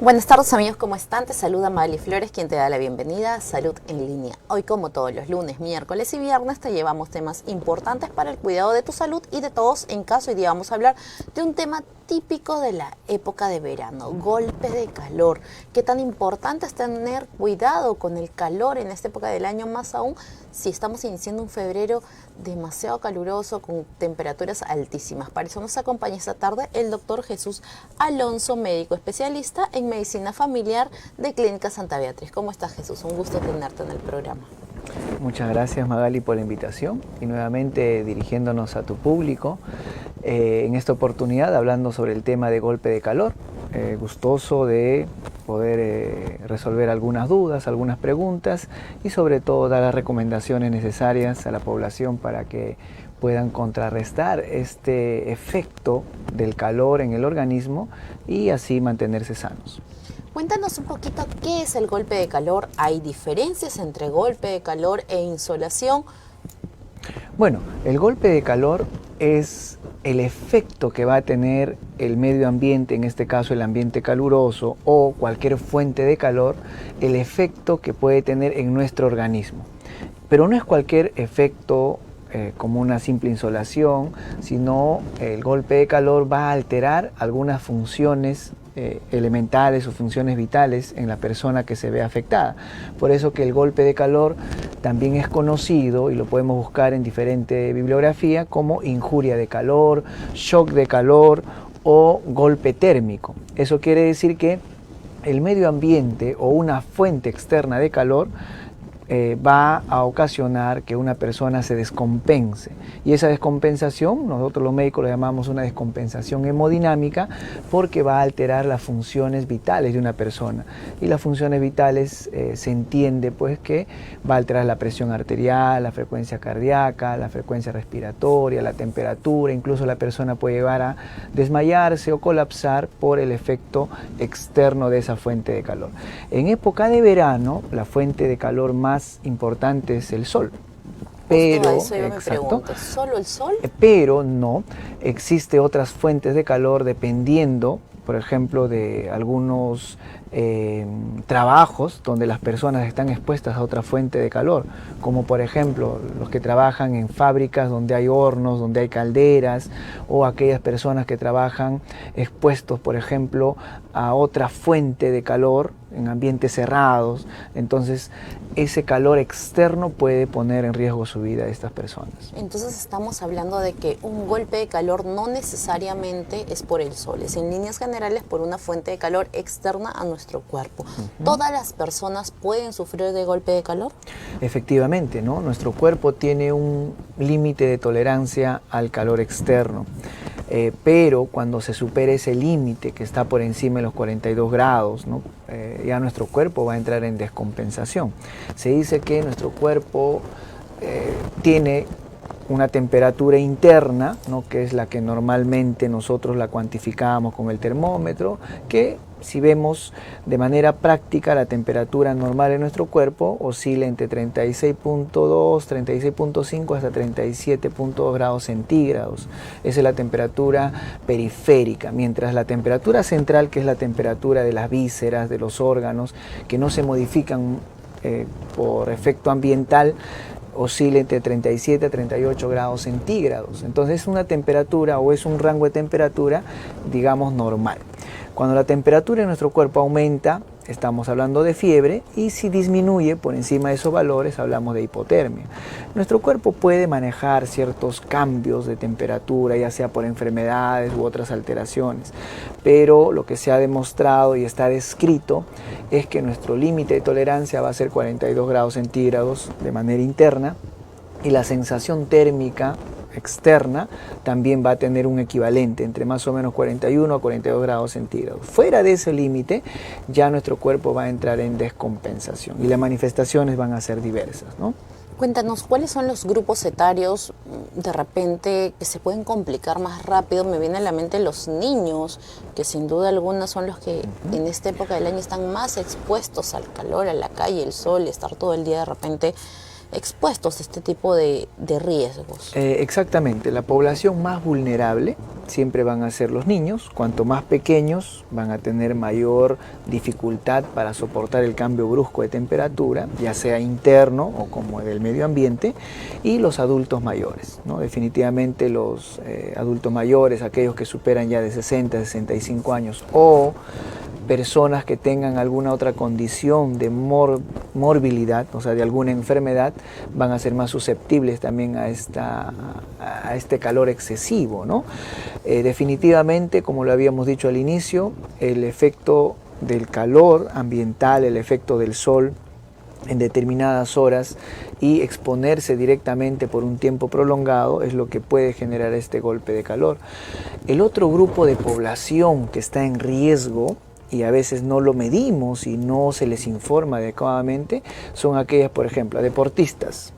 Buenas tardes amigos, ¿cómo están? Te saluda Magali Flores, quien te da la bienvenida a Salud en Línea. Hoy, como todos los lunes, miércoles y viernes, te llevamos temas importantes para el cuidado de tu salud y de todos en casa. Hoy día vamos a hablar de un tema típico de la época de verano, golpe de calor. Qué tan importante es tener cuidado con el calor en esta época del año, más aún si estamos iniciando un febrero demasiado caluroso con temperaturas altísimas. Para eso nos acompaña esta tarde el doctor Jesús Alonso, médico especialista en medicina familiar de Clínica Santa Beatriz. ¿Cómo estás, Jesús? Un gusto tenerte en el programa. Muchas gracias, Magali, por la invitación y nuevamente dirigiéndonos a tu público en esta oportunidad hablando sobre el tema de golpe de calor. Gustoso de poder resolver algunas dudas, algunas preguntas y sobre todo dar las recomendaciones necesarias a la población para que puedan contrarrestar este efecto del calor en el organismo y así mantenerse sanos. Cuéntanos un poquito qué es el golpe de calor. ¿Hay diferencias entre golpe de calor e insolación? Bueno, el golpe de calor es el efecto que va a tener el medio ambiente, en este caso el ambiente caluroso o cualquier fuente de calor, el efecto que puede tener en nuestro organismo. Pero no es cualquier efecto como una simple insolación, sino el golpe de calor va a alterar algunas funciones elementales o funciones vitales en la persona que se ve afectada. Por eso que el golpe de calor también es conocido y lo podemos buscar en diferente bibliografía como injuria de calor, shock de calor o golpe térmico. Eso quiere decir que el medio ambiente o una fuente externa de calor va a ocasionar que una persona se descompense, y esa descompensación nosotros los médicos lo llamamos una descompensación hemodinámica porque va a alterar las funciones vitales de una persona, y las funciones vitales se entiende pues que va a alterar la presión arterial, la frecuencia cardíaca, la frecuencia respiratoria, la temperatura, incluso la persona puede llegar a desmayarse o colapsar por el efecto externo de esa fuente de calor. En época de verano la fuente de calor más importante es el sol. Pero, eso yo me pregunto, ¿solo el sol? Pero no, existe otras fuentes de calor dependiendo, por ejemplo, de algunos trabajos donde las personas están expuestas a otra fuente de calor, como por ejemplo los que trabajan en fábricas donde hay hornos, donde hay calderas, o aquellas personas que trabajan expuestos, por ejemplo, a otra fuente de calor en ambientes cerrados. Entonces ese calor externo puede poner en riesgo su vida de estas personas. Entonces estamos hablando de que un golpe de calor no necesariamente es por el sol, es en líneas generales por una fuente de calor externa a nuestro cuerpo. ¿Todas las personas pueden sufrir de golpe de calor? Efectivamente, ¿no? Nuestro cuerpo tiene un límite de tolerancia al calor externo. Pero cuando se supere ese límite que está por encima de los 42 grados, ¿no? Ya nuestro cuerpo va a entrar en descompensación. Se dice que nuestro cuerpo tiene una temperatura interna, ¿no? Que es la que normalmente nosotros la cuantificamos con el termómetro, que si vemos de manera práctica la temperatura normal de nuestro cuerpo oscila entre 36.2, 36.5 hasta 37.2 grados centígrados. Esa es la temperatura periférica, mientras la temperatura central, que es la temperatura de las vísceras, de los órganos, que no se modifican por efecto ambiental, oscila entre 37 a 38 grados centígrados. Entonces es una temperatura o es un rango de temperatura, digamos, normal. Cuando la temperatura de nuestro cuerpo aumenta, estamos hablando de fiebre, y si disminuye por encima de esos valores, hablamos de hipotermia. Nuestro cuerpo puede manejar ciertos cambios de temperatura, ya sea por enfermedades u otras alteraciones, pero lo que se ha demostrado y está descrito es que nuestro límite de tolerancia va a ser 42 grados centígrados de manera interna, y la sensación térmica externa también va a tener un equivalente entre más o menos 41 a 42 grados centígrados. Fuera de ese límite ya nuestro cuerpo va a entrar en descompensación y las manifestaciones van a ser diversas, ¿no? Cuéntanos, ¿cuáles son los grupos etarios de repente que se pueden complicar más rápido? Me viene a la mente los niños, que sin duda alguna son los que en esta época del año están más expuestos al calor, a la calle, el sol, estar todo el día de repente expuestos a este tipo de riesgos? Exactamente, la población más vulnerable siempre van a ser los niños. Cuanto más pequeños van a tener mayor dificultad para soportar el cambio brusco de temperatura, ya sea interno o como del medio ambiente, y los adultos mayores, ¿no? Definitivamente los adultos mayores, aquellos que superan ya de 60, 65 años, o personas que tengan alguna otra condición de morbilidad, o sea, de alguna enfermedad, van a ser más susceptibles también a este calor excesivo, ¿no? Definitivamente, como lo habíamos dicho al inicio, el efecto del calor ambiental, el efecto del sol en determinadas horas y exponerse directamente por un tiempo prolongado es lo que puede generar este golpe de calor. El otro grupo de población que está en riesgo, y a veces no lo medimos y no se les informa adecuadamente, son aquellas, por ejemplo, deportistas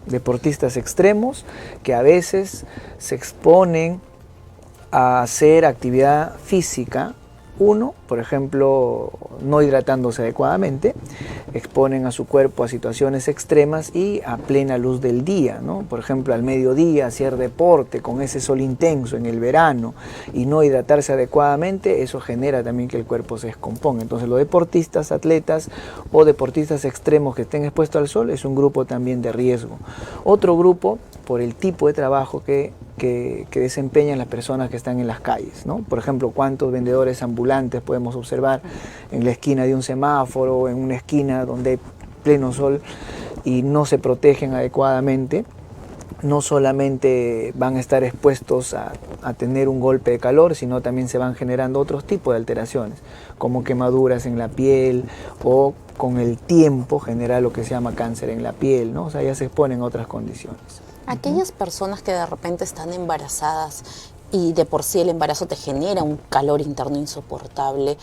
extremos que a veces se exponen a hacer actividad física. Uno, por ejemplo, no hidratándose adecuadamente, exponen a su cuerpo a situaciones extremas y a plena luz del día, ¿no? Por ejemplo, al mediodía hacer deporte con ese sol intenso en el verano y no hidratarse adecuadamente, eso genera también que el cuerpo se descomponga. Entonces, los deportistas, atletas o deportistas extremos que estén expuestos al sol es un grupo también de riesgo. Otro grupo, por el tipo de trabajo que desempeñan las personas que están en las calles, ¿no? Por ejemplo, cuántos vendedores ambulantes podemos observar en la esquina de un semáforo, en una esquina donde hay pleno sol y no se protegen adecuadamente. No solamente van a estar expuestos a tener un golpe de calor, sino también se van generando otros tipos de alteraciones, como quemaduras en la piel o con el tiempo genera lo que se llama cáncer en la piel, ¿no? O sea, ya se exponen a otras condiciones. Aquellas personas que de repente están embarazadas y de por sí el embarazo te genera un calor interno insoportable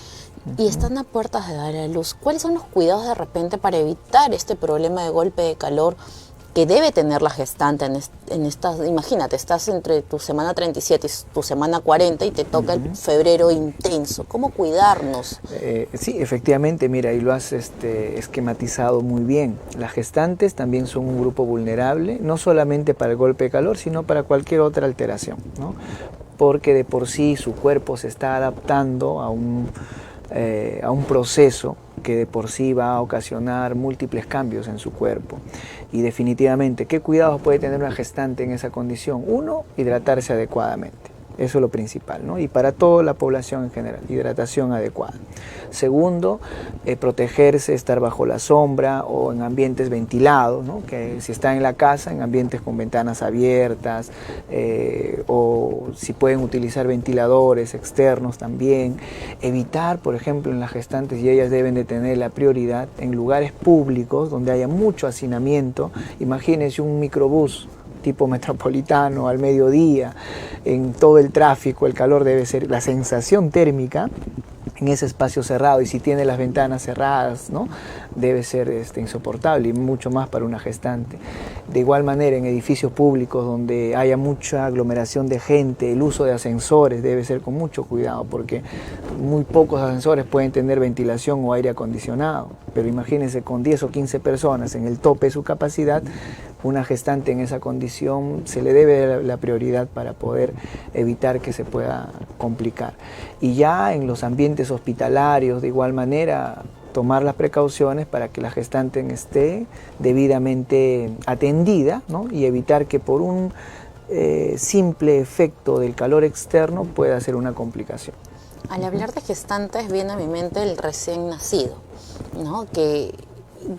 y están a puertas de dar a luz, ¿cuáles son los cuidados de repente para evitar este problema de golpe de calor que debe tener la gestante en estas? Imagínate, estás entre tu semana 37 y tu semana 40 y te toca el febrero intenso. ¿Cómo cuidarnos? Sí, efectivamente, mira, y lo has esquematizado muy bien. Las gestantes también son un grupo vulnerable, no solamente para el golpe de calor, sino para cualquier otra alteración, ¿no? Porque de por sí su cuerpo se está adaptando a un proceso que de por sí va a ocasionar múltiples cambios en su cuerpo. Y definitivamente, ¿qué cuidados puede tener una gestante en esa condición? Uno, hidratarse adecuadamente. Eso es lo principal, ¿no? Y para toda la población en general, hidratación adecuada. Segundo, protegerse, estar bajo la sombra o en ambientes ventilados, ¿no? Que si está en la casa, en ambientes con ventanas abiertas, o si pueden utilizar ventiladores externos también. Evitar, por ejemplo, en las gestantes, y ellas deben de tener la prioridad, en lugares públicos donde haya mucho hacinamiento. Imagínense un microbús tipo metropolitano al mediodía, en todo el tráfico, el calor debe ser, la sensación térmica en ese espacio cerrado, y si tiene las ventanas cerradas, ¿no? Debe ser insoportable, y mucho más para una gestante. De igual manera, en edificios públicos donde haya mucha aglomeración de gente, el uso de ascensores debe ser con mucho cuidado, porque muy pocos ascensores pueden tener ventilación o aire acondicionado, pero imagínense con 10 o 15 personas en el tope de su capacidad, una gestante en esa condición se le debe la prioridad para poder evitar que se pueda complicar. Y ya en los ambientes hospitalarios, de igual manera, tomar las precauciones para que la gestante esté debidamente atendida, ¿no? Y evitar que por un simple efecto del calor externo pueda ser una complicación. Al hablar de gestantes viene a mi mente el recién nacido, ¿no? Que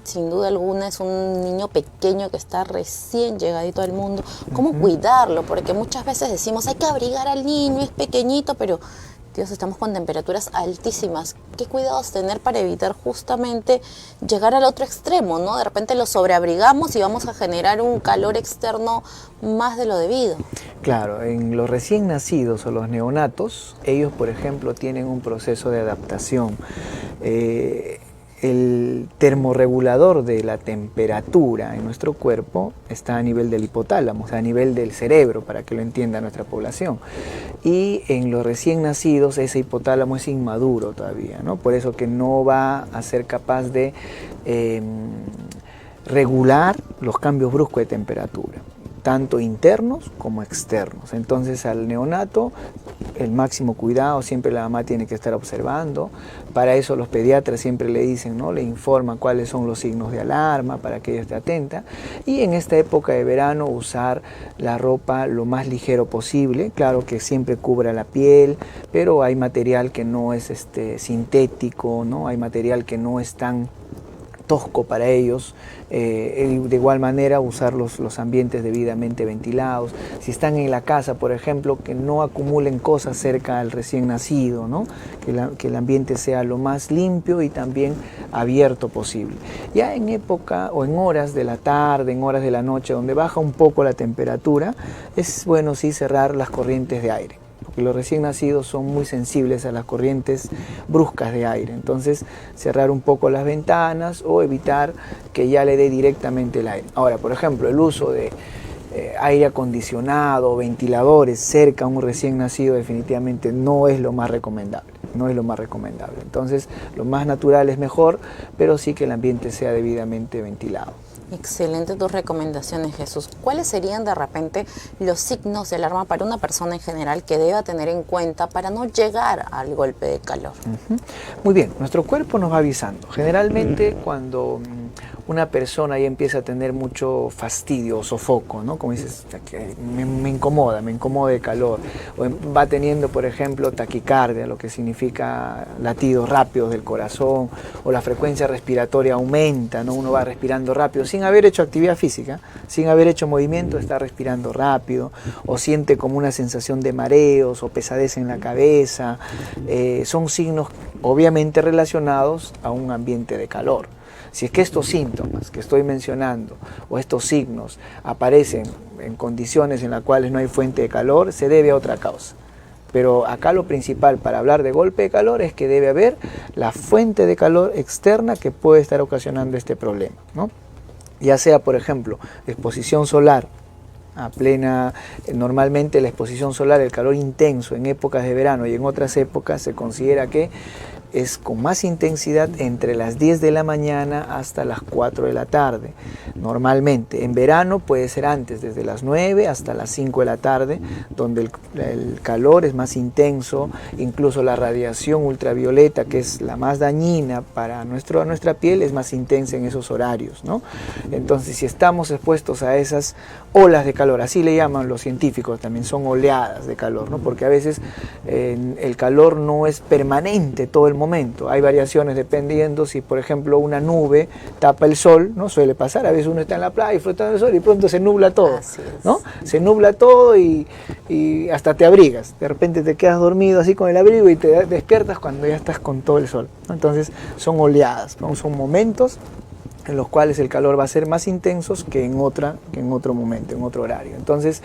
sin duda alguna es un niño pequeño que está recién llegadito al mundo. ¿Cómo cuidarlo? Porque muchas veces decimos, hay que abrigar al niño, es pequeñito, pero Dios, estamos con temperaturas altísimas. ¿Qué cuidados tener para evitar justamente llegar al otro extremo, ¿no? De repente lo sobreabrigamos y vamos a generar un calor externo más de lo debido. Claro, en los recién nacidos o los neonatos, ellos, por ejemplo, tienen un proceso de adaptación. El termorregulador de la temperatura en nuestro cuerpo está a nivel del hipotálamo, o sea, a nivel del cerebro, para que lo entienda nuestra población. Y en los recién nacidos ese hipotálamo es inmaduro todavía, ¿no? Por eso que no va a ser capaz de regular los cambios bruscos de temperatura, tanto internos como externos. Entonces al neonato el máximo cuidado, siempre la mamá tiene que estar observando. Para eso los pediatras siempre le dicen, ¿no? Le informan cuáles son los signos de alarma para que ella esté atenta. Y en esta época de verano usar la ropa lo más ligero posible, claro que siempre cubra la piel, pero hay material que no es sintético, ¿no? Hay material que no es tan tosco para ellos. De igual manera usar los ambientes debidamente ventilados. Si están en la casa, por ejemplo, que no acumulen cosas cerca al recién nacido, ¿no? Que el ambiente sea lo más limpio y también abierto posible. Ya en época o en horas de la tarde, en horas de la noche, donde baja un poco la temperatura, es bueno sí cerrar las corrientes de aire, porque los recién nacidos son muy sensibles a las corrientes bruscas de aire. Entonces cerrar un poco las ventanas o evitar que ya le dé directamente el aire. Ahora, por ejemplo, el uso de aire acondicionado o ventiladores cerca a un recién nacido definitivamente no es lo más recomendable. No es lo más recomendable. Entonces lo más natural es mejor, pero sí que el ambiente sea debidamente ventilado. Excelente tus recomendaciones, Jesús. ¿Cuáles serían de repente los signos de alarma para una persona en general que deba tener en cuenta para no llegar al golpe de calor? Muy bien, nuestro cuerpo nos va avisando. Generalmente cuando una persona ya empieza a tener mucho fastidio o sofoco, ¿no? Como dices, me incomoda el calor, o va teniendo, por ejemplo, taquicardia, lo que significa latidos rápidos del corazón, o la frecuencia respiratoria aumenta, ¿no? Uno va respirando rápido, sin haber hecho actividad física, sin haber hecho movimiento, está respirando rápido, o siente como una sensación de mareos o pesadez en la cabeza. Son signos obviamente relacionados a un ambiente de calor. Si es que estos síntomas que estoy mencionando o estos signos aparecen en condiciones en las cuales no hay fuente de calor, se debe a otra causa. Pero acá lo principal para hablar de golpe de calor es que debe haber la fuente de calor externa que puede estar ocasionando este problema, ¿no? Ya sea, por ejemplo, exposición solar a plena, normalmente la exposición solar, el calor intenso en épocas de verano y en otras épocas se considera que es con más intensidad entre las 10 de la mañana hasta las 4 de la tarde. Normalmente en verano puede ser antes, desde las 9 hasta las 5 de la tarde, donde el calor es más intenso, incluso la radiación ultravioleta, que es la más dañina para nuestra piel, es más intensa en esos horarios, ¿no? Entonces, si estamos expuestos a esas olas de calor, así le llaman los científicos, también son oleadas de calor, ¿no? Porque a veces el calor no es permanente todo el momento, hay variaciones dependiendo si, por ejemplo, una nube tapa el sol, ¿no? Suele pasar, a veces uno está en la playa disfrutando del sol y pronto se nubla todo, ¿no? Se nubla todo y hasta te abrigas, de repente te quedas dormido así con el abrigo y te despiertas cuando ya estás con todo el sol, ¿no? Entonces son oleadas, ¿no? Son momentos en los cuales el calor va a ser más intenso que en otro momento, en otro horario. Entonces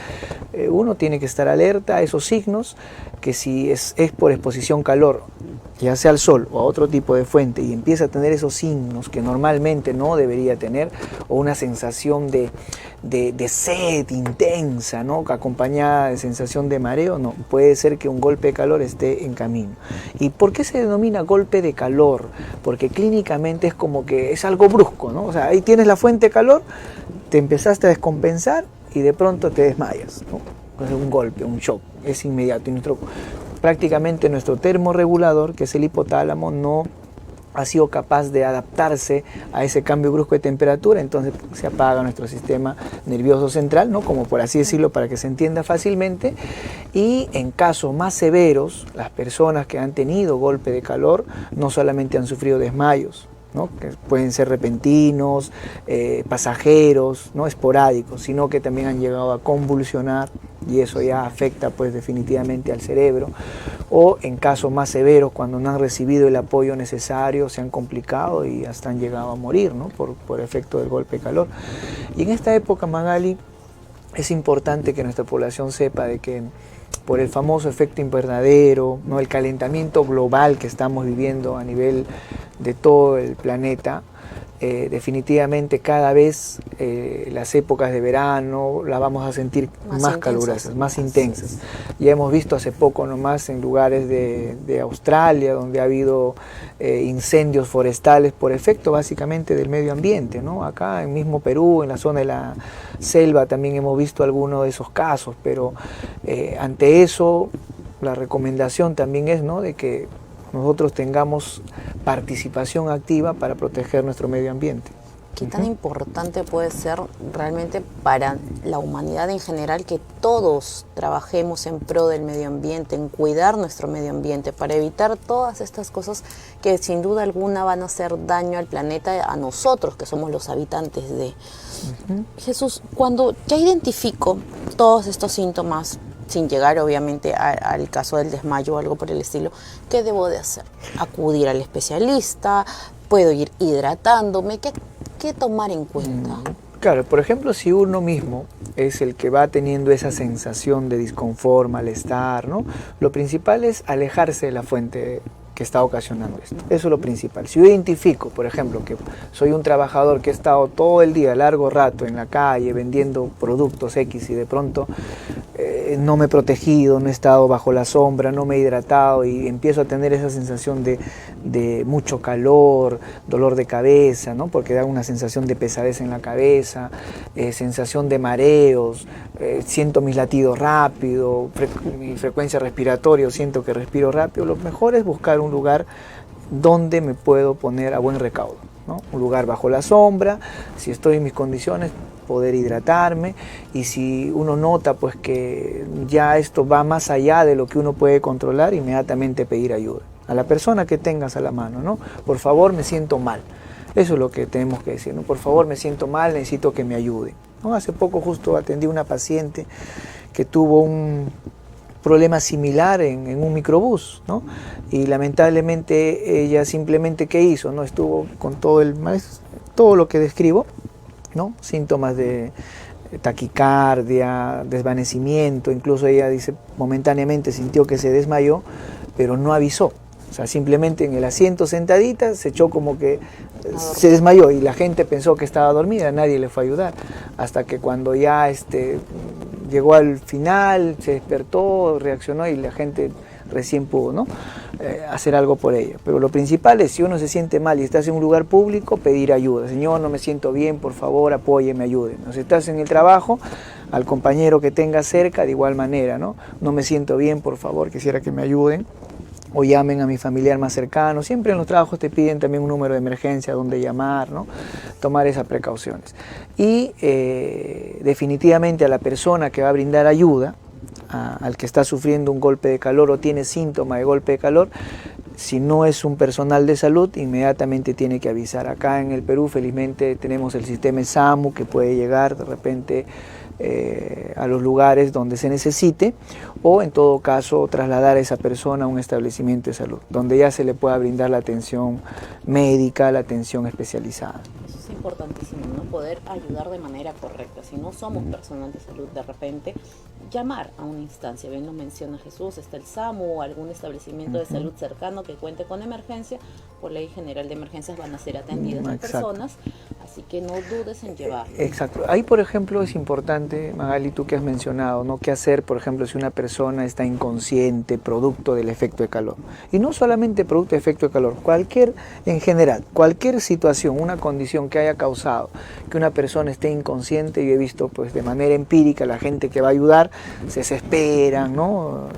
uno tiene que estar alerta a esos signos, que si es por exposición calor, ya sea al sol o a otro tipo de fuente, y empieza a tener esos signos que normalmente no debería tener, o una sensación de sed intensa, ¿no? Acompañada de sensación de mareo, no, puede ser que un golpe de calor esté en camino. ¿Y por qué se denomina golpe de calor? Porque clínicamente es como que es algo brusco, ¿no? O sea, ahí tienes la fuente de calor, te empezaste a descompensar y de pronto te desmayas, ¿no? Es un golpe, un shock, es inmediato. Y prácticamente nuestro termorregulador, que es el hipotálamo, no ha sido capaz de adaptarse a ese cambio brusco de temperatura, entonces se apaga nuestro sistema nervioso central, ¿no? Como por así decirlo, para que se entienda fácilmente. Y en casos más severos, las personas que han tenido golpe de calor no solamente han sufrido desmayos, ¿no? Que pueden ser repentinos, pasajeros, ¿no? Esporádicos, sino que también han llegado a convulsionar, y eso ya afecta pues definitivamente al cerebro, o en casos más severos, cuando no han recibido el apoyo necesario, se han complicado y hasta han llegado a morir, ¿no? por efecto del golpe de calor. Y en esta época, Magali, es importante que nuestra población sepa de que por el famoso efecto invernadero, ¿no? El calentamiento global que estamos viviendo a nivel de todo el planeta, definitivamente cada vez las épocas de verano las vamos a sentir más calurosas, más intensas. Ya hemos visto hace poco nomás en lugares de Australia donde ha habido incendios forestales por efecto básicamente del medio ambiente, ¿no? Acá en mismo Perú, en la zona de la selva también hemos visto algunos de esos casos, pero ante eso la recomendación también es, ¿no?, de que nosotros tengamos participación activa para proteger nuestro medio ambiente. ¿Qué tan importante puede ser realmente para la humanidad en general que todos trabajemos en pro del medio ambiente, en cuidar nuestro medio ambiente, para evitar todas estas cosas que sin duda alguna van a hacer daño al planeta, a nosotros que somos los habitantes de... Jesús, cuando ya identifico todos estos síntomas, sin llegar obviamente al caso del desmayo o algo por el estilo, ¿qué debo de hacer? ¿Acudir al especialista? ¿Puedo ir hidratándome? ¿Qué tomar en cuenta? Claro, por ejemplo, si uno mismo es el que va teniendo esa sensación de disconfort, malestar, ¿no?, lo principal es alejarse de la fuente que está ocasionando esto. Eso es lo principal. Si yo identifico, por ejemplo, que soy un trabajador que he estado todo el día, largo rato, en la calle vendiendo productos X y de pronto no me he protegido, no he estado bajo la sombra, no me he hidratado y empiezo a tener esa sensación de mucho calor, dolor de cabeza, ¿no?, porque da una sensación de pesadez en la cabeza, sensación de mareos, siento mis latidos rápido, mi frecuencia respiratoria, siento que respiro rápido, lo mejor es buscar un lugar donde me puedo poner a buen recaudo, ¿no? Un lugar bajo la sombra, si estoy en mis condiciones, poder hidratarme, y si uno nota pues que ya esto va más allá de lo que uno puede controlar, inmediatamente pedir ayuda a la persona que tengas a la mano, ¿no? Por favor, me siento mal. Eso es lo que tenemos que decir, ¿no? Por favor, me siento mal, necesito que me ayuden, ¿no? Hace poco justo atendí a una paciente que tuvo un problema similar en un microbús, ¿no? Y lamentablemente ella simplemente, ¿qué hizo? ¿No? Estuvo con todo lo que describo, ¿no? Síntomas de taquicardia, desvanecimiento, incluso ella dice momentáneamente sintió que se desmayó, pero no avisó. O sea, simplemente en el asiento sentadita se echó como que se desmayó y la gente pensó que estaba dormida, nadie le fue a ayudar. Hasta que cuando ya llegó al final, se despertó, reaccionó y la gente recién pudo, ¿no?, hacer algo por ella. Pero lo principal es, si uno se siente mal y estás en un lugar público, pedir ayuda. Señor, no me siento bien, por favor, apóyeme, ayúdeme. Si estás en el trabajo, al compañero que tengas cerca, de igual manera, ¿no? No me siento bien, por favor, quisiera que me ayuden. O llamen a mi familiar más cercano. Siempre en los trabajos te piden también un número de emergencia donde llamar, ¿no? Tomar esas precauciones. Y definitivamente a la persona que va a brindar ayuda, al que está sufriendo un golpe de calor o tiene síntomas de golpe de calor, si no es un personal de salud, inmediatamente tiene que avisar. Acá en el Perú, felizmente, tenemos el sistema SAMU que puede llegar de repente a los lugares donde se necesite, o en todo caso trasladar a esa persona a un establecimiento de salud, donde ya se le pueda brindar la atención médica, la atención especializada. Eso es importantísimo, ¿no? Poder ayudar de manera correcta. Si no somos personal de salud, de repente llamar a una instancia. Bien lo menciona Jesús, está el SAMU o algún establecimiento de salud cercano que cuente con emergencia. Por ley general de emergencias van a ser atendidas las personas, así que no dudes en llevar. Exacto. Ahí, por ejemplo, es importante, Magali, tú que has mencionado, ¿no?, qué hacer, por ejemplo, si una persona está inconsciente, producto del efecto de calor. Y no solamente producto de efecto de calor, en general, cualquier situación, una condición que haya causado que una persona esté inconsciente. Yo he visto pues de manera empírica la gente que va a ayudar se desesperan, ¿no?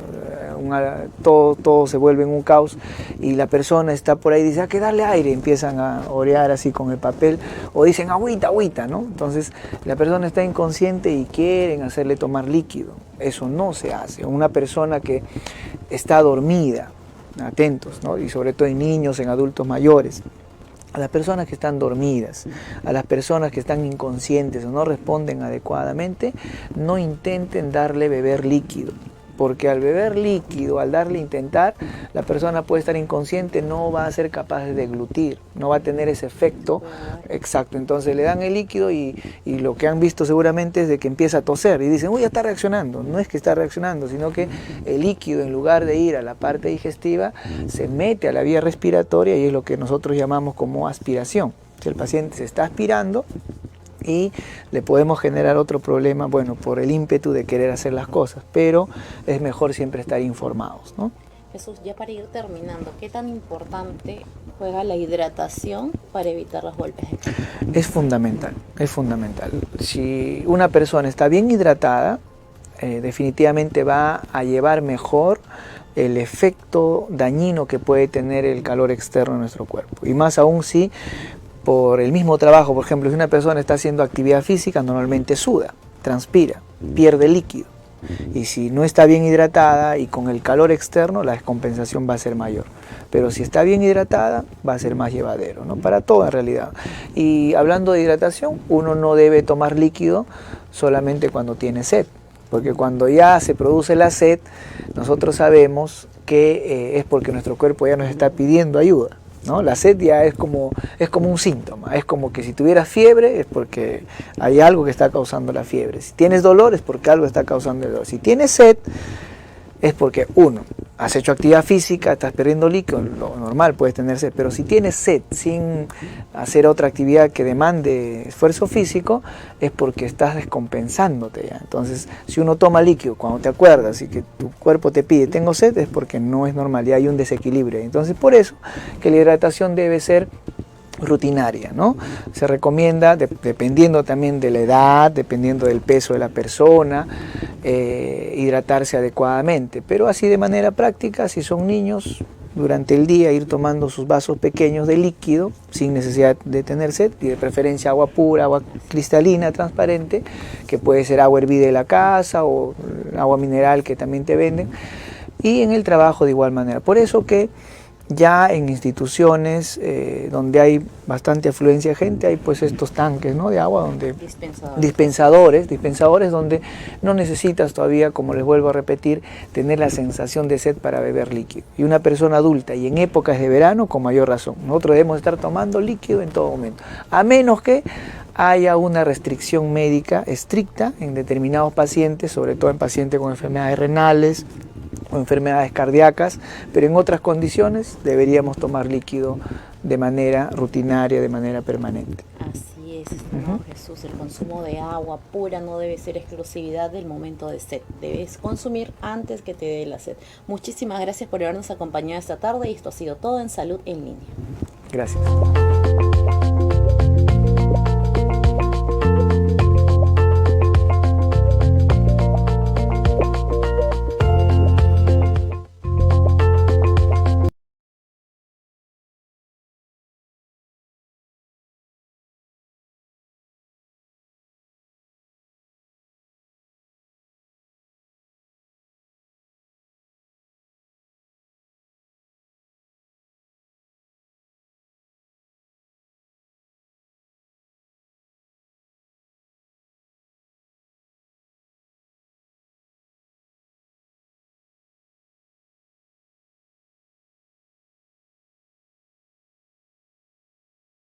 Todo se vuelve en un caos y la persona está por ahí y dice, hay que darle aire, empiezan a orear así con el papel o dicen agüita, ¿no? Entonces la persona está inconsciente y quieren hacerle tomar líquido. Eso no se hace. Una persona que está dormida, atentos, ¿no?, y sobre todo en niños, en adultos mayores, a las personas que están dormidas, a las personas que están inconscientes o no responden adecuadamente, no intenten darle beber líquido. Porque al beber líquido, al darle intentar, la persona puede estar inconsciente, no va a ser capaz de deglutir, no va a tener ese efecto exacto. Entonces le dan el líquido y lo que han visto seguramente es de que empieza a toser y dicen, uy, ya está reaccionando. No es que está reaccionando, sino que el líquido, en lugar de ir a la parte digestiva, se mete a la vía respiratoria y es lo que nosotros llamamos como aspiración. Si el paciente se está aspirando y le podemos generar otro problema, bueno, por el ímpetu de querer hacer las cosas, pero es mejor siempre estar informados, ¿no? Jesús, ya para ir terminando, ¿qué tan importante juega la hidratación para evitar los golpes de calor? Es fundamental, es fundamental. Si una persona está bien hidratada, definitivamente va a llevar mejor el efecto dañino que puede tener el calor externo en nuestro cuerpo. Y más aún si por el mismo trabajo, por ejemplo, si una persona está haciendo actividad física, normalmente suda, transpira, pierde líquido. Y si no está bien hidratada y con el calor externo, la descompensación va a ser mayor. Pero si está bien hidratada, va a ser más llevadero, ¿no? Para todo en realidad. Y hablando de hidratación, uno no debe tomar líquido solamente cuando tiene sed. Porque cuando ya se produce la sed, nosotros sabemos que es porque nuestro cuerpo ya nos está pidiendo ayuda, ¿no? La sed ya es como un síntoma, es como que si tuvieras fiebre es porque hay algo que está causando la fiebre. Si tienes dolor es porque algo está causando el dolor. Si tienes sed es porque, uno, has hecho actividad física, estás perdiendo líquido, lo normal, puedes tener sed, pero si tienes sed sin hacer otra actividad que demande esfuerzo físico, es porque estás descompensándote ya. Entonces, si uno toma líquido cuando te acuerdas y que tu cuerpo te pide tengo sed, es porque no es normal, ya hay un desequilibrio. Entonces, por eso que la hidratación debe ser rutinaria, ¿no? Se recomienda, dependiendo también de la edad, dependiendo del peso de la persona, hidratarse adecuadamente, pero así de manera práctica, si son niños, durante el día ir tomando sus vasos pequeños de líquido, sin necesidad de tener sed, y de preferencia agua pura, agua cristalina, transparente, que puede ser agua hervida de la casa o agua mineral que también te venden, y en el trabajo de igual manera. Por eso que ya en instituciones donde hay bastante afluencia de gente, hay pues estos tanques, ¿no?, de agua, donde dispensadores donde no necesitas todavía, como les vuelvo a repetir, tener la sensación de sed para beber líquido. Y una persona adulta y en épocas de verano, con mayor razón, nosotros debemos estar tomando líquido en todo momento, a menos que haya una restricción médica estricta en determinados pacientes, sobre todo en pacientes con enfermedades renales o enfermedades cardíacas, pero en otras condiciones deberíamos tomar líquido de manera rutinaria, de manera permanente. Así es, estimado Jesús, el consumo de agua pura no debe ser exclusividad del momento de sed, debes consumir antes que te dé la sed. Muchísimas gracias por habernos acompañado esta tarde y esto ha sido todo en Salud en Línea. Gracias.